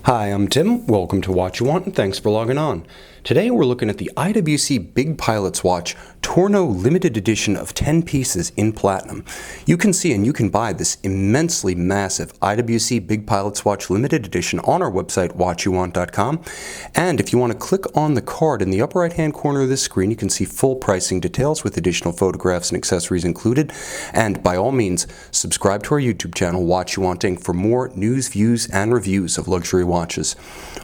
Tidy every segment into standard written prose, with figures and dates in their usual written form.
Hi, I'm Tim. Welcome to Watch You Want, and thanks for logging on. Today we're looking at the IWC Big Pilot's Watch Tourneau limited edition of 10 pieces in platinum. You can see and you can buy this immensely massive IWC Big Pilot's Watch limited edition on our website, watchyouwant.com. And if you want to click on the card in the upper right hand corner of this screen, you can see full pricing details with additional photographs and accessories included. And by all means, subscribe to our YouTube channel, Watch You Wanting, for more news, views, and reviews of luxury watches.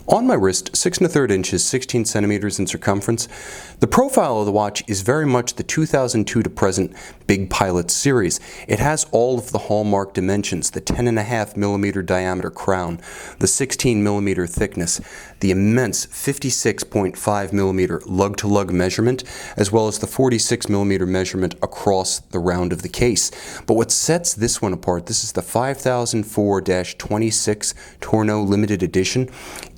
On my wrist, 6 1/3 inches, 16 centimeters in circumference, the profile of the watch is very much the 2002 to present Big Pilot series. It has all of the hallmark dimensions: the 10.5 millimeter diameter crown, the 16 millimeter thickness, the immense 56.5 millimeter lug-to-lug measurement, as well as the 46 millimeter measurement across the round of the case. But what sets this one apart, this is the 5004-26 Tourneau limited edition,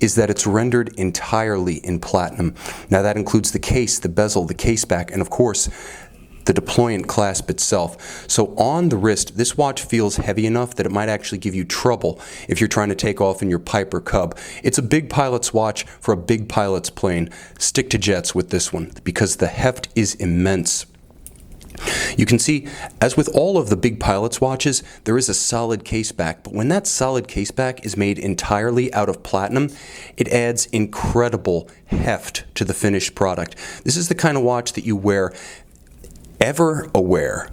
is that it's rendered entirely in platinum. Now that includes the case, the bezel, the case back, and of course, the deployant clasp itself. So on the wrist, this watch feels heavy enough that it might actually give you trouble if you're trying to take off in your Piper Cub. It's a big pilot's watch for a big pilot's plane. Stick to jets with this one because the heft is immense. You can see, as with all of the Big Pilot's watches, there is a solid case back, but when that solid case back is made entirely out of platinum, it adds incredible heft to the finished product. This is the kind of watch that you wear ever aware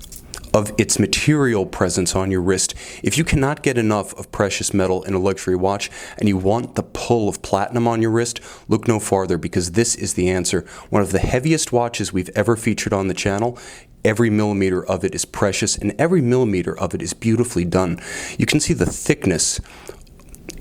of its material presence on your wrist. If you cannot get enough of precious metal in a luxury watch and you want the pull of platinum on your wrist, look no farther, because this is the answer. One of the heaviest watches we've ever featured on the channel. Every millimeter of it is precious, and every millimeter of it is beautifully done. You can see the thickness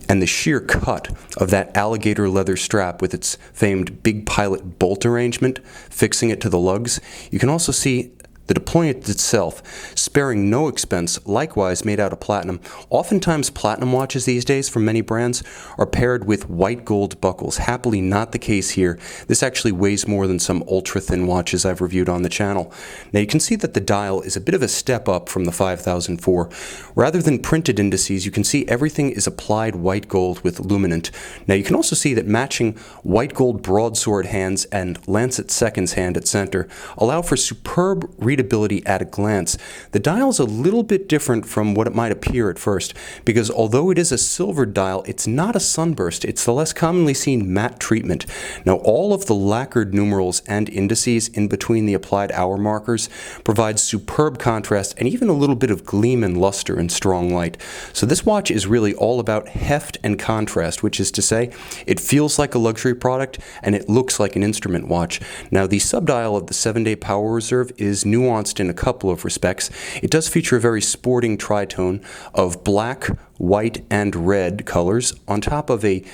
and the sheer cut of that alligator leather strap with its famed Big Pilot bolt arrangement, fixing it to the lugs. You can also see the deployant itself, sparing no expense, likewise made out of platinum. Oftentimes platinum watches these days from many brands are paired with white gold buckles. Happily not the case here. This actually weighs more than some ultra-thin watches I've reviewed on the channel. Now you can see that the dial is a bit of a step up from the 5004. Rather than printed indices, you can see everything is applied white gold with luminant. Now you can also see that matching white gold broadsword hands and lancet seconds hand at center allow for superb readability at a glance. The dial's a little bit different from what it might appear at first, because although it is a silvered dial, it's not a sunburst. It's the less commonly seen matte treatment. Now all of the lacquered numerals and indices in between the applied hour markers provide superb contrast and even a little bit of gleam and luster in strong light. So this watch is really all about heft and contrast, which is to say, it feels like a luxury product and it looks like an instrument watch. Now the subdial of the 7-day power reserve is nuanced in a couple of respects. It does feature a very sporting tritone of black, white, and red colors on top of a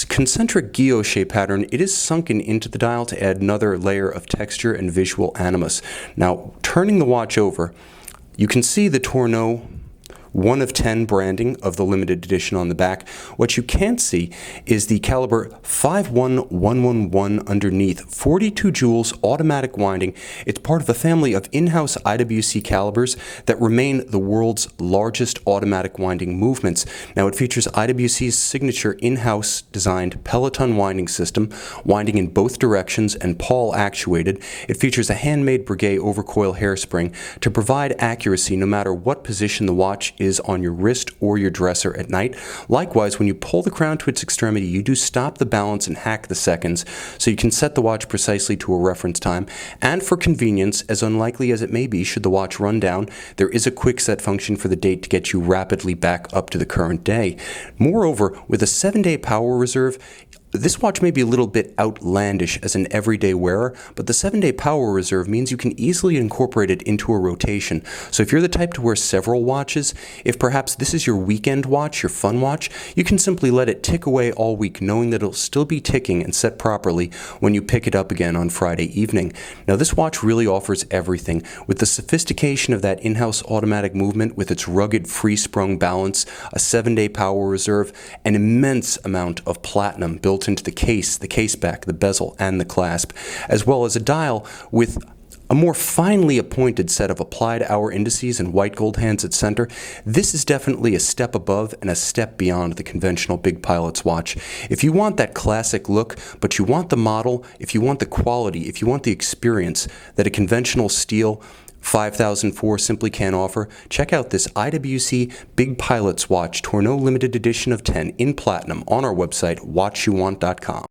concentric guilloche pattern. It is sunken into the dial to add another layer of texture and visual animus. Now, turning the watch over, you can see the Tourneau 1 of 10 branding of the limited edition on the back. What you can't see is the caliber 51111 underneath, 42 joules automatic winding. It's part of a family of in-house IWC calibers that remain the world's largest automatic winding movements. Now it features IWC's signature in-house designed Peloton winding system, winding in both directions and pawl actuated. It features a handmade Breguet overcoil hairspring to provide accuracy no matter what position the watch is on your wrist or your dresser at night. Likewise, when you pull the crown to its extremity, you do stop the balance and hack the seconds, so you can set the watch precisely to a reference time. And for convenience, as unlikely as it may be should the watch run down, there is a quick set function for the date to get you rapidly back up to the current day. Moreover, with a 7-day power reserve, this watch may be a little bit outlandish as an everyday wearer, but the 7-day power reserve means you can easily incorporate it into a rotation. So if you're the type to wear several watches, if perhaps this is your weekend watch, your fun watch, you can simply let it tick away all week, knowing that it'll still be ticking and set properly when you pick it up again on Friday evening. Now this watch really offers everything, with the sophistication of that in-house automatic movement with its rugged free-sprung balance, a 7-day power reserve, an immense amount of platinum built into the case back, the bezel, and the clasp, as well as a dial with A more finely appointed set of applied hour indices and white gold hands at center, this is definitely a step above and a step beyond the conventional Big Pilot's watch. If you want that classic look, but you want the model, if you want the quality, if you want the experience that a conventional steel 5004 simply can't offer, check out this IWC Big Pilot's watch, Tourneau limited edition of 10 in platinum on our website, watchyouwant.com.